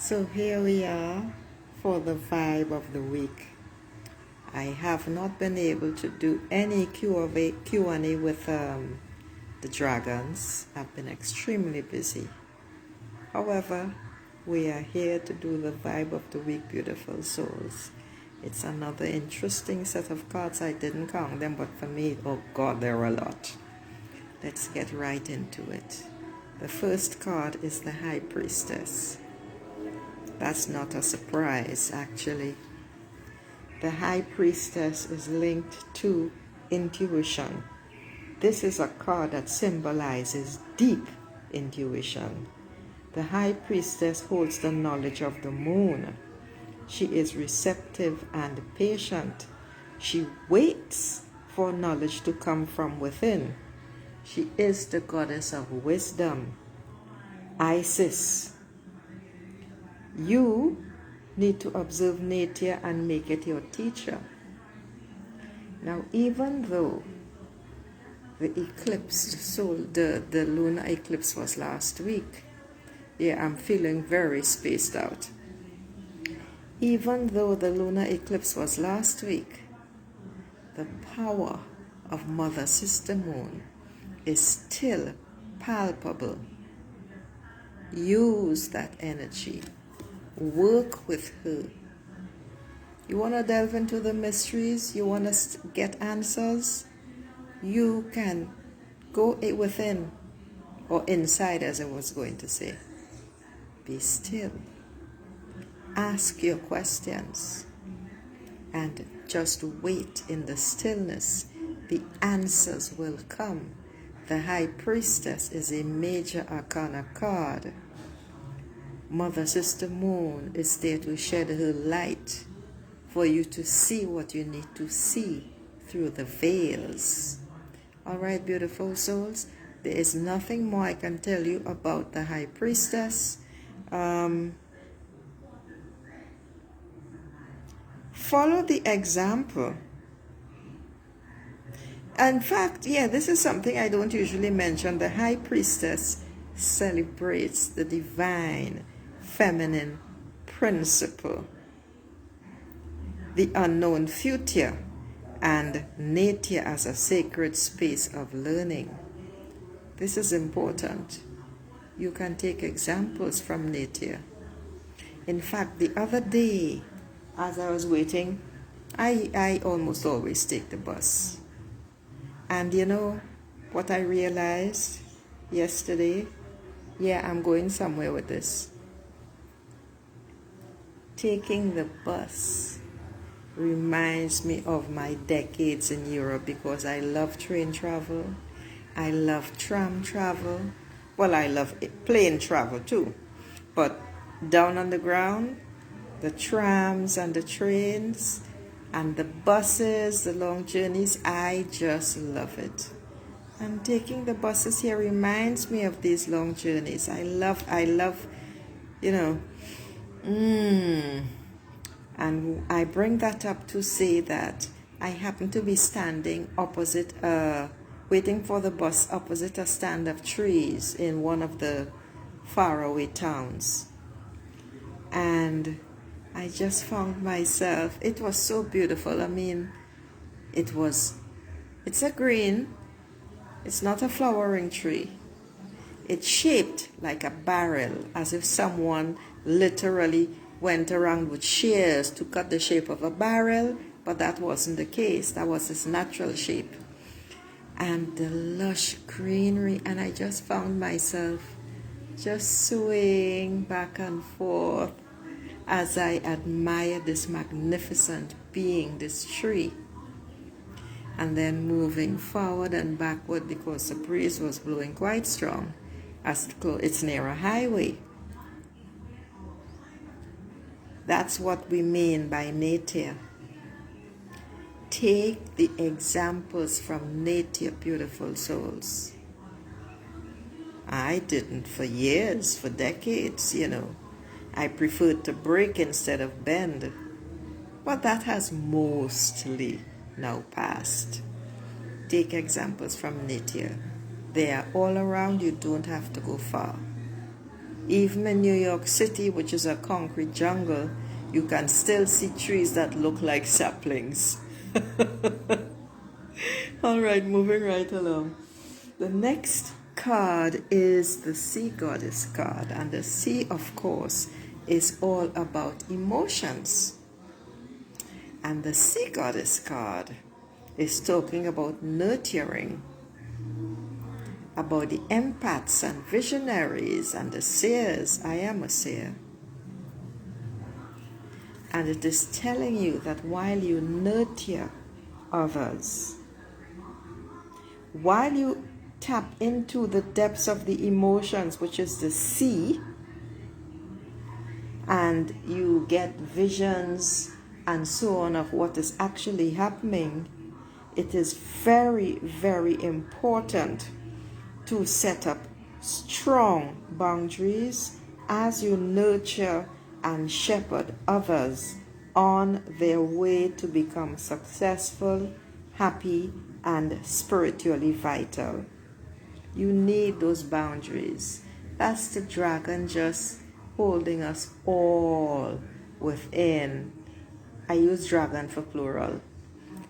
So here we are for the vibe of the week. I have not been able to do any Q&A with the dragons. I've been extremely busy. However, we are here to do the vibe of the week, beautiful souls. It's another interesting set of cards. I didn't count them, but for me, oh God, there are a lot. Let's get right into it. The first card is the High Priestess. That's not a surprise, actually. The High Priestess is linked to intuition. This is a card that symbolizes deep intuition. The High Priestess holds the knowledge of the moon. She is receptive and patient. She waits for knowledge to come from within. She is the goddess of wisdom. Isis. You need to observe nature and make it your teacher. Now, even though the eclipse, the lunar eclipse was last week, yeah, I'm feeling very spaced out. Even though the lunar eclipse was last week, the power of Mother Sister Moon is still palpable. Use that energy. Work with her. You want to delve into the mysteries? You want to get answers? You can go within or inside, as I was going to say. Be still. Ask your questions and just wait in the stillness. The answers will come. The High Priestess is a major arcana card. Mother Sister Moon is there to shed her light for you to see what you need to see through the veils. All right, beautiful souls, there is nothing more I can tell you about the High Priestess. Follow the example. In fact, yeah, this is something I don't usually mention. The High Priestess celebrates the divine feminine principle, the unknown future, and nature as a sacred space of learning. This is important. You can take examples from nature. In fact, the other day, as I was waiting, I almost always take the bus. And you know what I realized yesterday? Yeah, I'm going somewhere with this. Taking the bus reminds me of my decades in Europe because I love train travel. I love tram travel. Well, I love plane travel too. But down on the ground, the trams and the trains and the buses, the long journeys, I just love it. And taking the buses here reminds me of these long journeys. I love, you know, And I bring that up to say that I happen to be standing opposite, waiting for the bus opposite a stand of trees in one of the faraway towns. And I just found myself, it was so beautiful. I mean, it's a green, it's not a flowering tree. It's shaped like a barrel, as if someone literally went around with shears to cut the shape of a barrel, but that wasn't the case. That was its natural shape. And the lush greenery, and I just found myself just swaying back and forth as I admired this magnificent being, this tree, and then moving forward and backward because the breeze was blowing quite strong as it's near a highway. That's what we mean by nature. Take the examples from nature, beautiful souls. I didn't for years, for decades, you know. I preferred to break instead of bend. But that has mostly now passed. Take examples from nature. They are all around, you don't have to go far. Even in New York City, which is a concrete jungle, you can still see trees that look like saplings. All right, moving right along. The next card is the Sea Goddess card, and the sea, of course, is all about emotions. And the Sea Goddess card is talking about nurturing, about the empaths and visionaries and the seers. I am a seer. And it is telling you that while you nurture others, while you tap into the depths of the emotions, which is the sea, and you get visions and so on of what is actually happening, it is very, very important to set up strong boundaries as you nurture and shepherd others on their way to become successful, happy, and spiritually vital. You need those boundaries. That's the dragon just holding us all within. I use dragon for plural.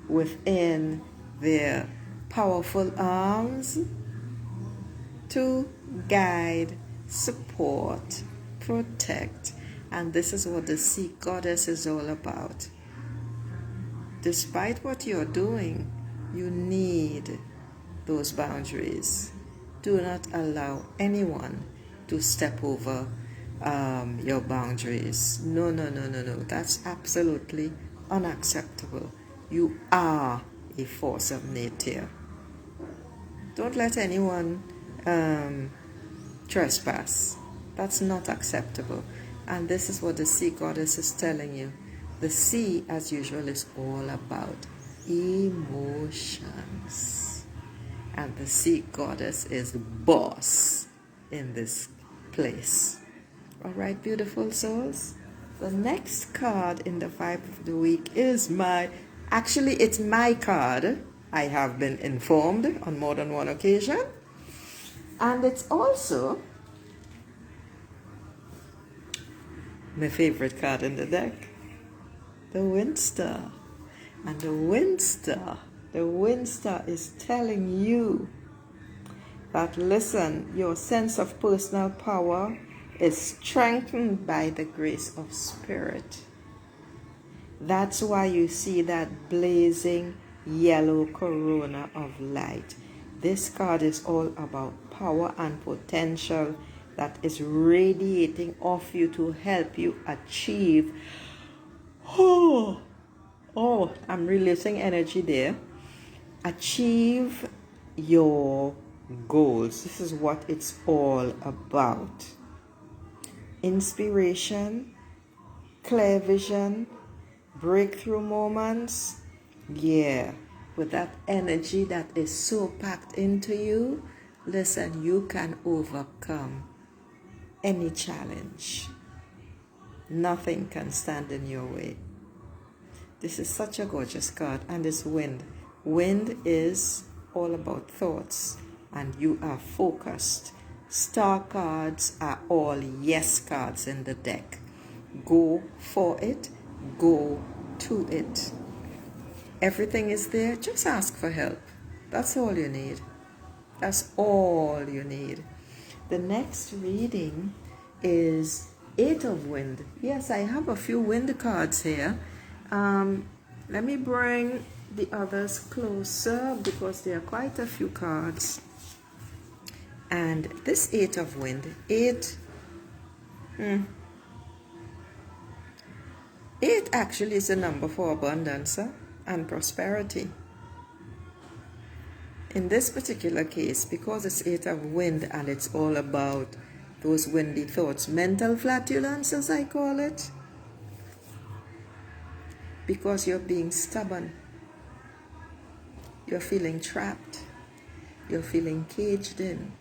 Within their powerful arms to guide, support, protect. And this is what the Sea Goddess is all about. Despite what you're doing, you need those boundaries. Do not allow anyone to step over your boundaries. No. That's absolutely unacceptable. You are a force of nature. Don't let anyone trespass. That's not acceptable. And this is what the Sea Goddess is telling you. The sea, as usual, is all about emotions. And the Sea Goddess is boss in this place. All right, beautiful souls. The next card in the vibe of the week is it's my card. I have been informed on more than one occasion. And it's also my favorite card in the deck, the Wind Star. And the Wind Star is telling you that, listen, your sense of personal power is strengthened by the grace of spirit. That's why you see that blazing yellow corona of light. This card is all about power and potential that is radiating off you to help you achieve. I'm releasing energy there. Achieve your goals. This is what it's all about. Inspiration, clear vision, breakthrough moments. Yeah, with that energy that is so packed into you, listen, you can overcome any challenge. Nothing can stand in your way. This is such a gorgeous card. And it's wind. Wind is all about thoughts, and you are focused. Star cards are all yes cards in the deck. Go for it. Go to it. Everything is there. Just ask for help. That's all you need. That's all you need. The next reading is Eight of Wind. Yes, I have a few wind cards here. Let me bring the others closer because there are quite a few cards. And this Eight of Wind, eight actually is a number for abundance and prosperity. In this particular case, because it's Eight of Wind and it's all about those windy thoughts, mental flatulence as I call it, because you're being stubborn, you're feeling trapped, you're feeling caged in.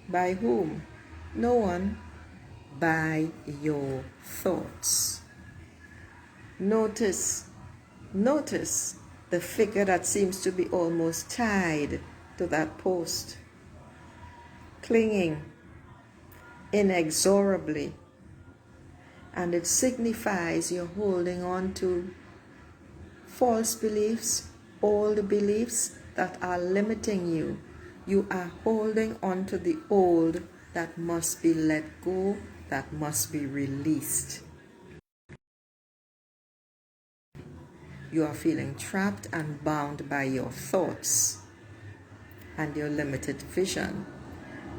By whom? No one. By your thoughts. Notice the figure that seems to be almost tied to that post, clinging. inexorably. And it signifies you're holding on to false beliefs, old beliefs that are limiting you. You are holding on to the old that must be let go, that must be released. You are feeling trapped and bound by your thoughts and your limited vision.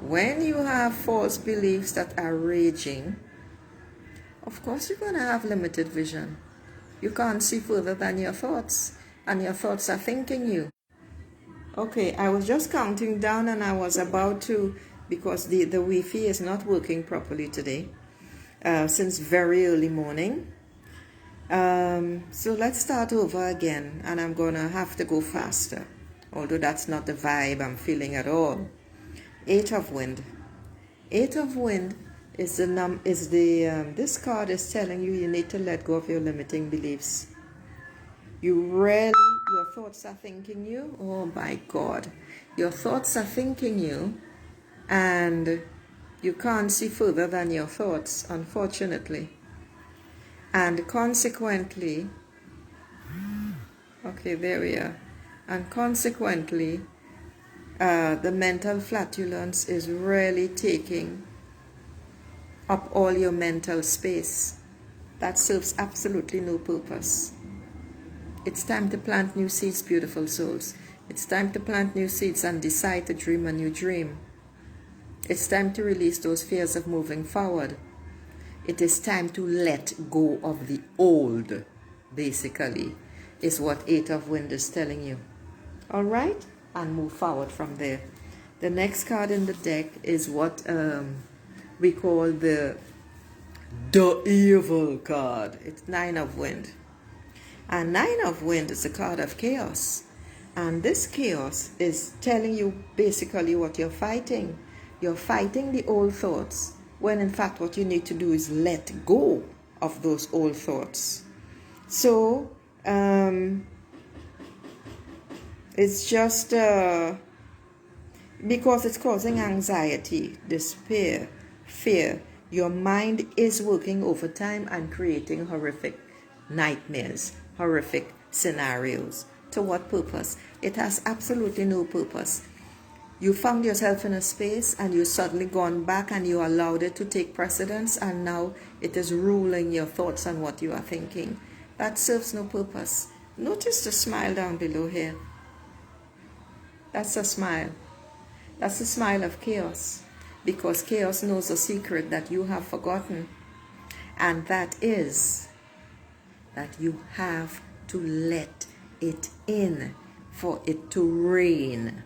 When you have false beliefs that are raging, of course you're going to have limited vision. You can't see further than your thoughts, and your thoughts are thinking you. Okay, I was just counting down and I was about to, because the Wi-Fi is not working properly today, since very early morning. So let's start over again, and I'm going to have to go faster, although that's not the vibe I'm feeling at all. 8 of Wind. 8 of Wind is this card is telling you need to let go of your limiting beliefs. Your thoughts are thinking you. Oh my God. Your thoughts are thinking you, and you can't see further than your thoughts, unfortunately. And consequently, okay, there we are. And consequently, the mental flatulence is really taking up all your mental space. That serves absolutely no purpose. It's time to plant new seeds, beautiful souls. It's time to plant new seeds and decide to dream a new dream. It's time to release those fears of moving forward. It is time to let go of the old, basically, is what 8 of Wind is telling you. All right? And move forward from there. The next card in the deck is what we call the evil card. It's 9 of Wind. And 9 of Wind is a card of chaos. And this chaos is telling you basically what you're fighting. You're fighting the old thoughts, when in fact what you need to do is let go of those old thoughts. So, it's just because it's causing anxiety, despair, fear. Your mind is working overtime and creating horrific nightmares, horrific scenarios. To what purpose? It has absolutely no purpose. You found yourself in a space and you suddenly gone back and you allowed it to take precedence, and now it is ruling your thoughts and what you are thinking. That serves no purpose. Notice the smile down below here. That's a smile. That's a smile of chaos, because chaos knows a secret that you have forgotten, and that is that you have to let it in for it to reign.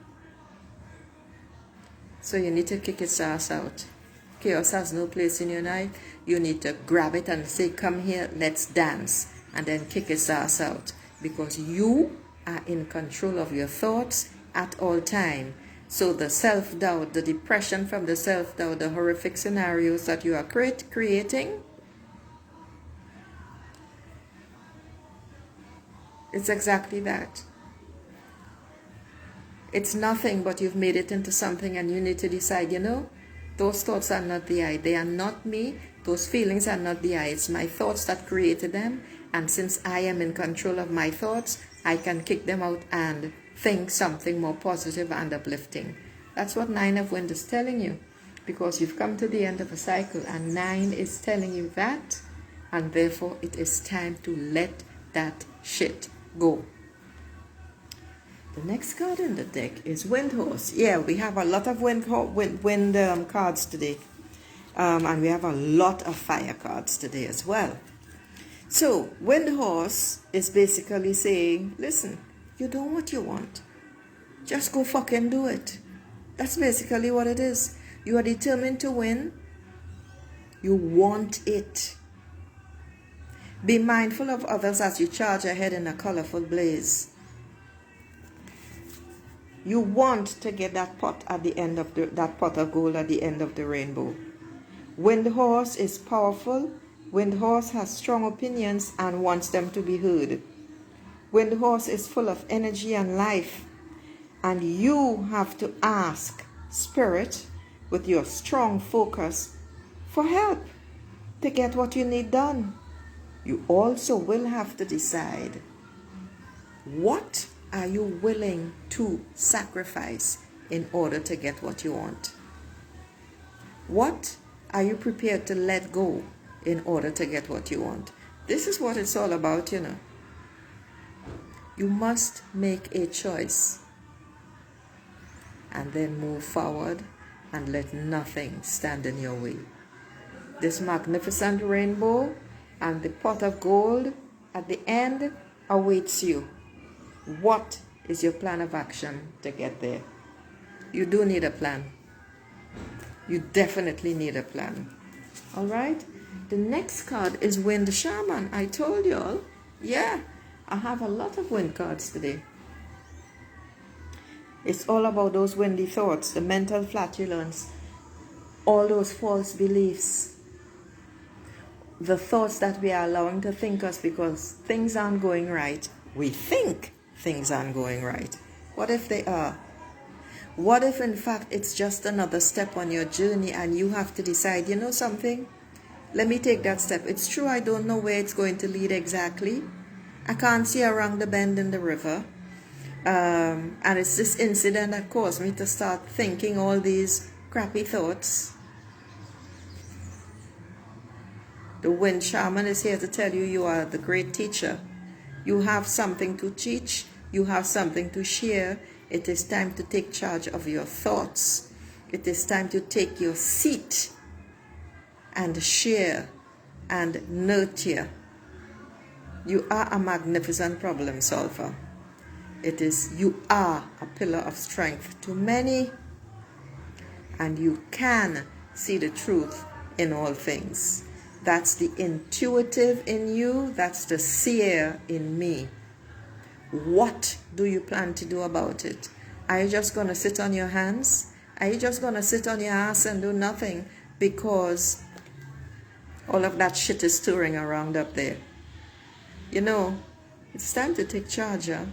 So you need to kick its ass out. Chaos has no place in your life. You need to grab it and say, come here, let's dance, and then kick its ass out, because you are in control of your thoughts at all time. So the self-doubt, the depression from the self-doubt, the horrific scenarios that you are creating, it's exactly that. It's nothing, but you've made it into something, and you need to decide, those thoughts are not the I. They are not me. Those feelings are not the I. It's my thoughts that created them. And since I am in control of my thoughts, I can kick them out and think something more positive and uplifting. That's what 9 of Wind is telling you, because you've come to the end of a cycle, and 9 is telling you that, and therefore it is time to let that shit go. The next card in the deck is Wind Horse. Yeah, we have a lot of wind cards today. And we have a lot of fire cards today as well. So, Wind Horse is basically saying, listen, you know what you want. Just go fucking do it. That's basically what it is. You are determined to win. You want it. Be mindful of others as you charge ahead in a colorful blaze. You want to get that pot at the end of that pot of gold at the end of the rainbow. Wind Horse is powerful. Wind Horse has strong opinions and wants them to be heard. Wind Horse is full of energy and life. And you have to ask Spirit, with your strong focus, for help to get what you need done. You also will have to decide, what are you willing to sacrifice in order to get what you want? What are you prepared to let go in order to get what you want? This is what it's all about, you know. You must make a choice and then move forward and let nothing stand in your way. This magnificent rainbow and the pot of gold at the end awaits you. What is your plan of action to get there? You do need a plan. You definitely need a plan. All right? The next card is Wind Shaman. I told y'all, yeah, I have a lot of wind cards today. It's all about those windy thoughts, the mental flatulence, all those false beliefs, the thoughts that we are allowing to think us because things aren't going right. We think things aren't going right. What if they are? What if in fact it's just another step on your journey and you have to decide, you know something? Let me take that step. It's true I don't know where it's going to lead exactly. I can't see around the bend in the river. And it's this incident that caused me to start thinking all these crappy thoughts. The Wind Shaman is here to tell you you are the great teacher. You have something to teach. You have something to share. It is time to take charge of your thoughts. It is time to take your seat and share and nurture. You are a magnificent problem solver. You are a pillar of strength to many, and you can see the truth in all things. That's the intuitive in you. That's the seer in me. What do you plan to do about it? Are you just going to sit on your hands? Are you just going to sit on your ass and do nothing because all of that shit is touring around up there? You know, it's time to take charge. Huh?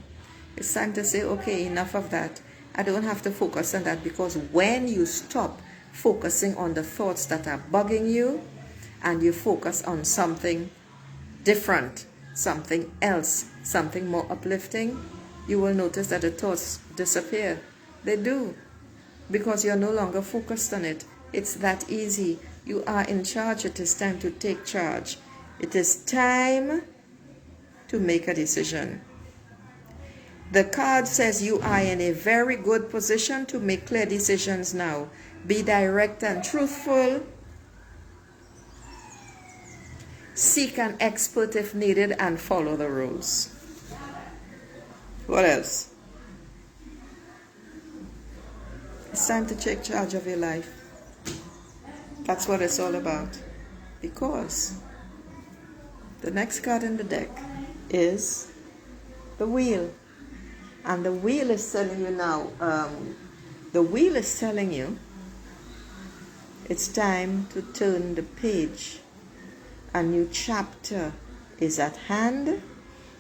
It's time to say, okay, enough of that. I don't have to focus on that, because when you stop focusing on the thoughts that are bugging you and you focus on something different, something else, something more uplifting, you will notice that the thoughts disappear. They do, because you're no longer focused on it. It's that easy. You are in charge. It is time to take charge. It is time to make a decision. The card says you are in a very good position to make clear decisions now. Be direct and truthful. Seek an expert if needed and follow the rules. What else? It's time to take charge of your life. That's what it's all about. Because the next card in the deck is the wheel. And the wheel is telling you now, the wheel is telling you it's time to turn the page. A new chapter is at hand.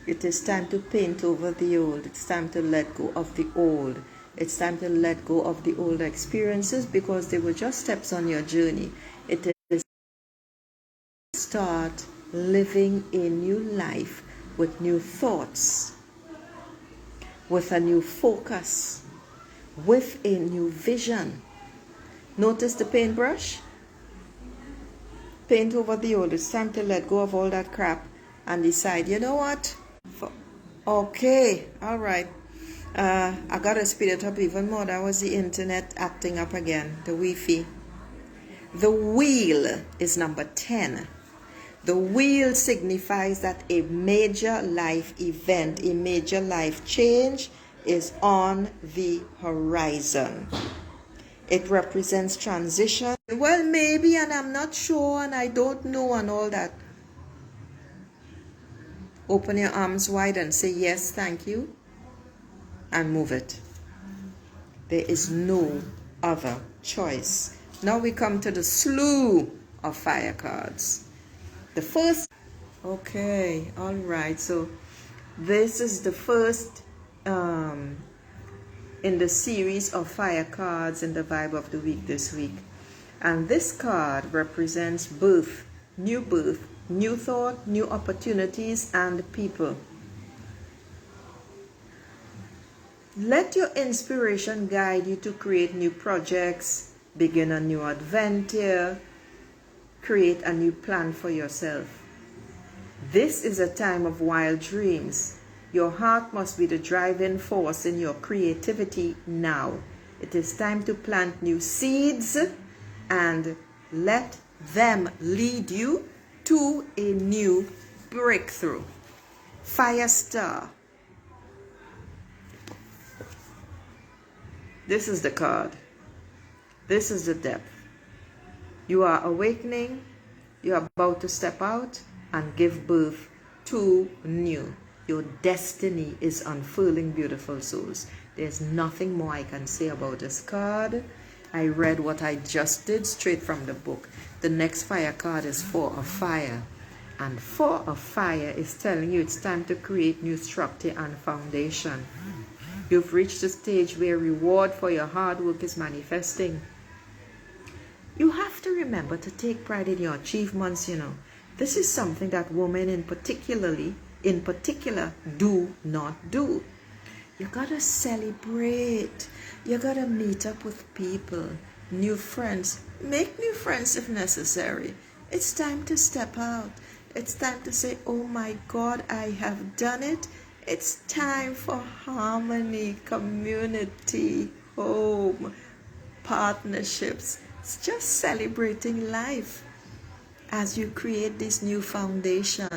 It is time to paint over the old. It's time to let go of the old. It's time to let go of the old experiences, because they were just steps on your journey. It is start living a new life with new thoughts, with a new focus, with a new vision. Notice the paintbrush? Paint over the old. It's time to let go of all that crap and decide, you know what? Okay, all right. I gotta speed it up even more. That was the internet acting up again, the Wi-Fi. The wheel is number 10. The wheel signifies that a major life event, a major life change is on the horizon. It represents transition. Well, maybe, and I'm not sure, and I don't know, and all that. Open your arms wide and say yes, thank you, and move it. There is no other choice. Now we come to the slew of fire cards. The first, okay, all right, so this is the first in the series of fire cards in the vibe of the week this week. And this card represents birth, new thought, new opportunities, and people. Let your inspiration guide you to create new projects, begin a new adventure, create a new plan for yourself. This is a time of wild dreams. Your heart must be the driving force in your creativity now. It is time to plant new seeds and let them lead you to a new breakthrough. Fire star. This is the card. This is the depth. You are awakening. You are about to step out and give birth to new. Your destiny is unfurling, beautiful souls. There's nothing more I can say about this card. I read what I just did straight from the book. The next fire card is Four of Fire. And Four of Fire is telling you it's time to create new structure and foundation. You've reached a stage where reward for your hard work is manifesting. You have to remember to take pride in your achievements, you know. This is something that women in particular do not do. You gotta celebrate. You gotta meet up with people, new friends. Make new friends if necessary. It's time to step out. It's time to say, oh my God, I have done it. It's time for harmony, community, home, partnerships. It's just celebrating life as you create this new foundation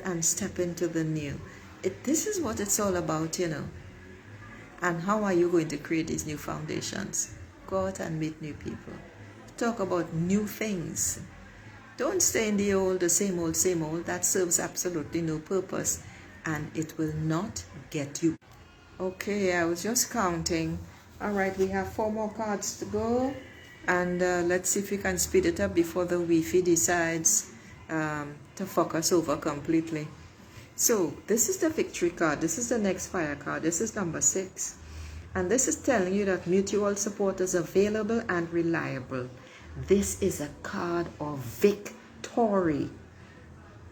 and step into the new. This is what it's all about, you know. And how are you going to create these new foundations? Go out and meet new people. Talk about new things. Don't stay in the same old. That serves absolutely no purpose, and it will not get you. Okay, I was just counting. All right, we have 4 more cards to go, and let's see if we can speed it up before the Wi-Fi decides to fuck us over completely. So this is the victory card. This is the next fire card. This is number 6, and this is telling you that mutual support is available and reliable. This is a card of victory.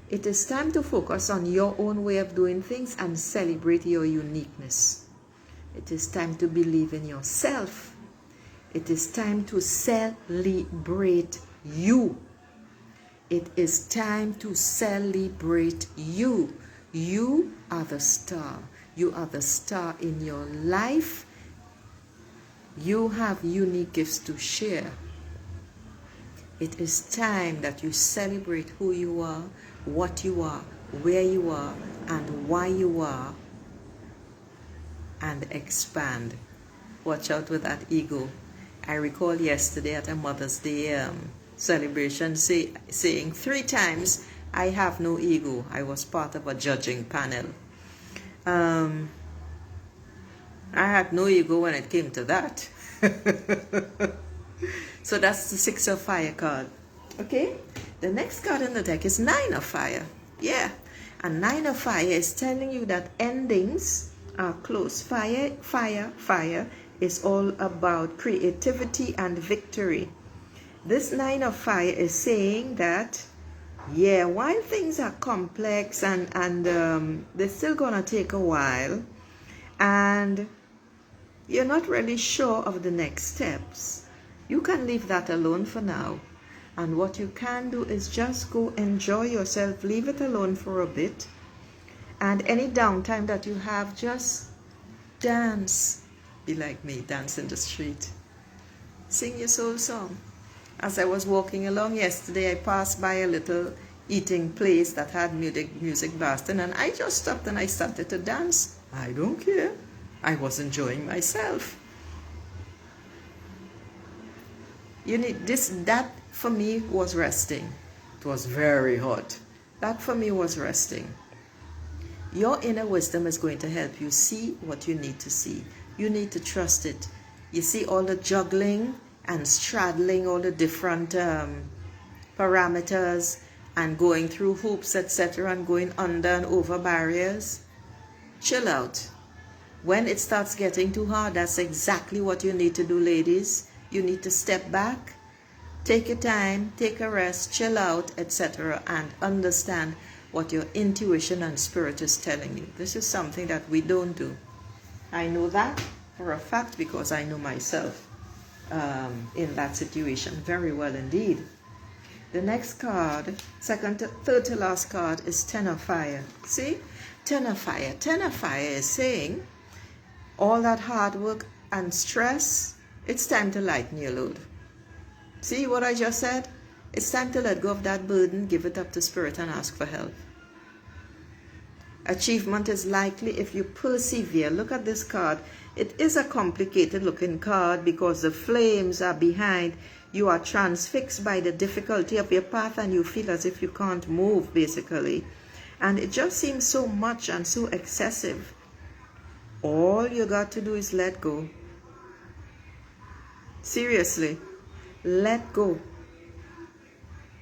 It is time to focus on your own way of doing things and celebrate your uniqueness. It is time to believe in yourself. It is time to celebrate you. It is time to celebrate you. You are the star. You are the star in your life. You have unique gifts to share. It is time that you celebrate who you are, what you are, where you are, and why you are, and expand. Watch out with that ego. I recall yesterday at a Mother's Day celebration saying 3 times, I have no ego. I was part of a judging panel. I had no ego when it came to that. So that's the 6 of Fire card. Okay? The next card in the deck is 9 of Fire. Yeah. And 9 of Fire is telling you that endings are close. Fire is all about creativity and victory. This 9 of Fire is saying that, yeah, while things are complex and they're still gonna take a while, and you're not really sure of the next steps, you can leave that alone for now. And what you can do is just go enjoy yourself, leave it alone for a bit, and any downtime that you have, just dance. Be like me, dance in the street. Sing your soul song. As I was walking along yesterday, I passed by a little eating place that had music blasting, and I just stopped and I started to dance. I don't care. I was enjoying myself. You need that for me was resting. It was very hot. That for me was resting. Your inner wisdom is going to help you see what you need to see. You need to trust it. You see all the juggling and straddling all the different parameters and going through hoops, etc., and going under and over barriers. Chill out. When it starts getting too hard, that's exactly what you need to do, ladies. You need to step back, take your time, take a rest, chill out, etc., and understand what your intuition and spirit is telling you. This is something that we don't do. I know that for a fact because I know myself in that situation very well indeed. The next card, third to last card, is Ten of Fire. See? Ten of Fire. Ten of Fire is saying all that hard work and stress, it's time to lighten your load. See what I just said? It's time to let go of that burden, give it up to Spirit, and ask for help. Achievement is likely if you persevere. Look at this card. It is a complicated looking card because the flames are behind. You are transfixed by the difficulty of your path and you feel as if you can't move, basically. And it just seems so much and so excessive. All you got to do is let go. Seriously, let go.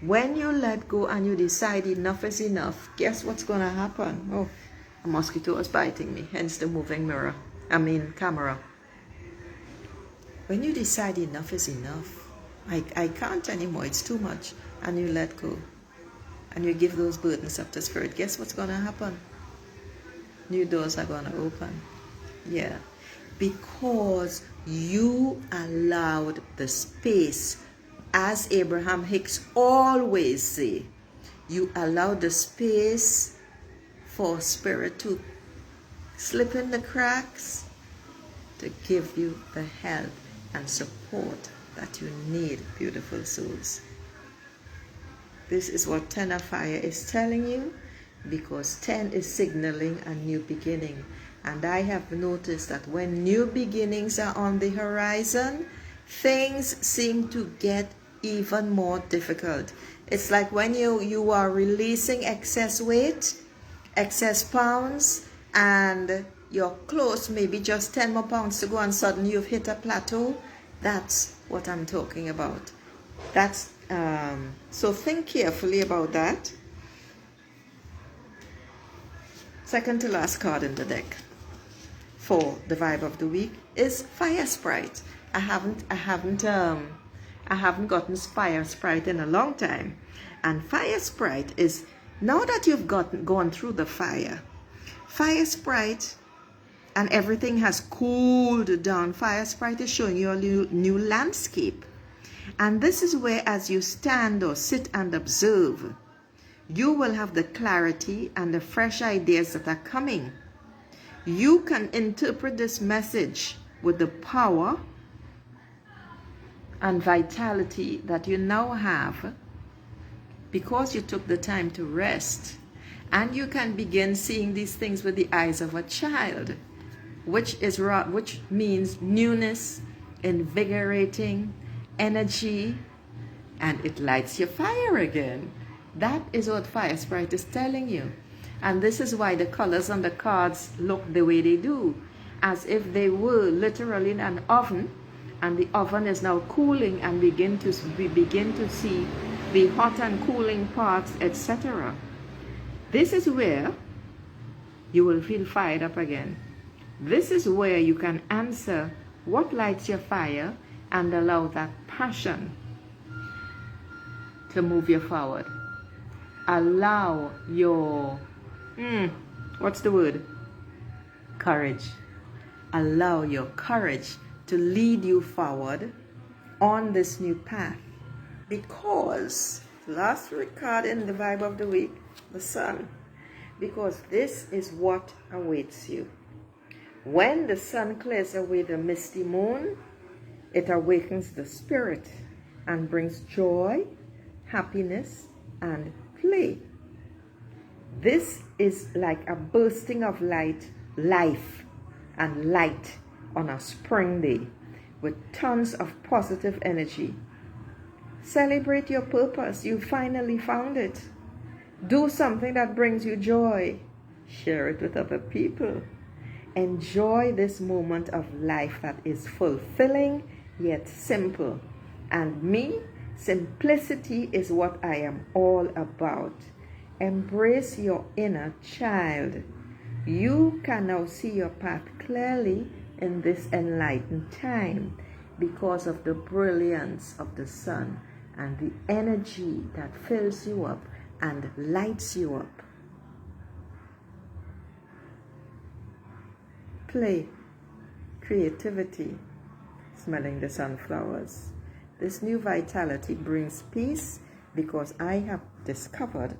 When you let go and you decide enough is enough, guess what's going to happen? Oh, a mosquito is biting me, hence the moving camera. When you decide enough is enough, I can't anymore, it's too much, and you let go, and you give those burdens up to Spirit, guess what's going to happen? New doors are going to open. Yeah, because you allowed the space, as Abraham Hicks always say, you allowed the space for Spirit to slip in the cracks, to give you the help and support that you need, beautiful souls. This is what Ten of Fire is telling you, because 10 is signaling a new beginning. And I have noticed that when new beginnings are on the horizon, things seem to get even more difficult. It's like when you are releasing excess weight, excess pounds, and you're close, maybe just 10 more pounds to go, and suddenly you've hit a plateau. That's what I'm talking about. That's so think carefully about that. Second to last card in the deck for the vibe of the week is Fire Sprite. I haven't gotten Fire Sprite in a long time, and Fire Sprite is, now that you've gone through the Fire Sprite and everything has cooled down, Fire Sprite is showing you a new landscape. And this is where, as you stand or sit and observe, you will have the clarity and the fresh ideas that are coming. You can interpret this message with the power and vitality that you now have because you took the time to rest. And you can begin seeing these things with the eyes of a child, which means newness, invigorating, energy, and it lights your fire again. That is what Fire Sprite is telling you. And this is why the colors on the cards look the way they do, as if they were literally in an oven, and the oven is now cooling, and we begin to see the hot and cooling parts, etc. This is where you will feel fired up again. This is where you can answer what lights your fire and allow that passion to move you forward. Allow your, courage. Allow your courage to lead you forward on this new path. Because, last card in the vibe of the week, the sun. Because this is what awaits you. When the sun clears away the misty moon, it awakens the spirit and brings joy, happiness, and play. This is like a bursting of life and light on a spring day with tons of positive energy. Celebrate your purpose. You finally found it. Do something that brings you joy. Share it with other people. Enjoy this moment of life that is fulfilling yet simple. And me, simplicity is what I am all about. Embrace your inner child. You can now see your path clearly in this enlightened time. because of the brilliance of the sun and the energy that fills you up and lights you up. Play, creativity, smelling the sunflowers. This new vitality brings peace because I have discovered,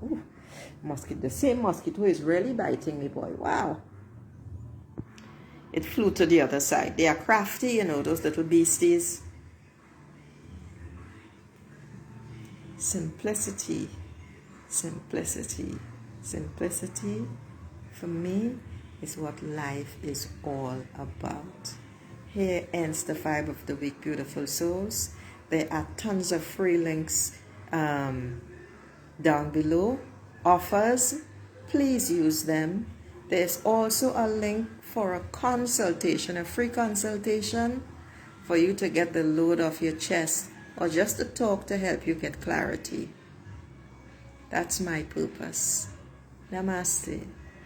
the same mosquito is really biting me, boy. Wow. It flew to the other side. They are crafty, you know, those little beasties. Simplicity, simplicity, simplicity for me is what life is all about. Here ends the 5 of the week, beautiful souls. There are tons of free links down below. Offers, please use them. There's also a link for a consultation, a free consultation for you to get the load off your chest or just to talk to help you get clarity. That's my purpose. Namaste.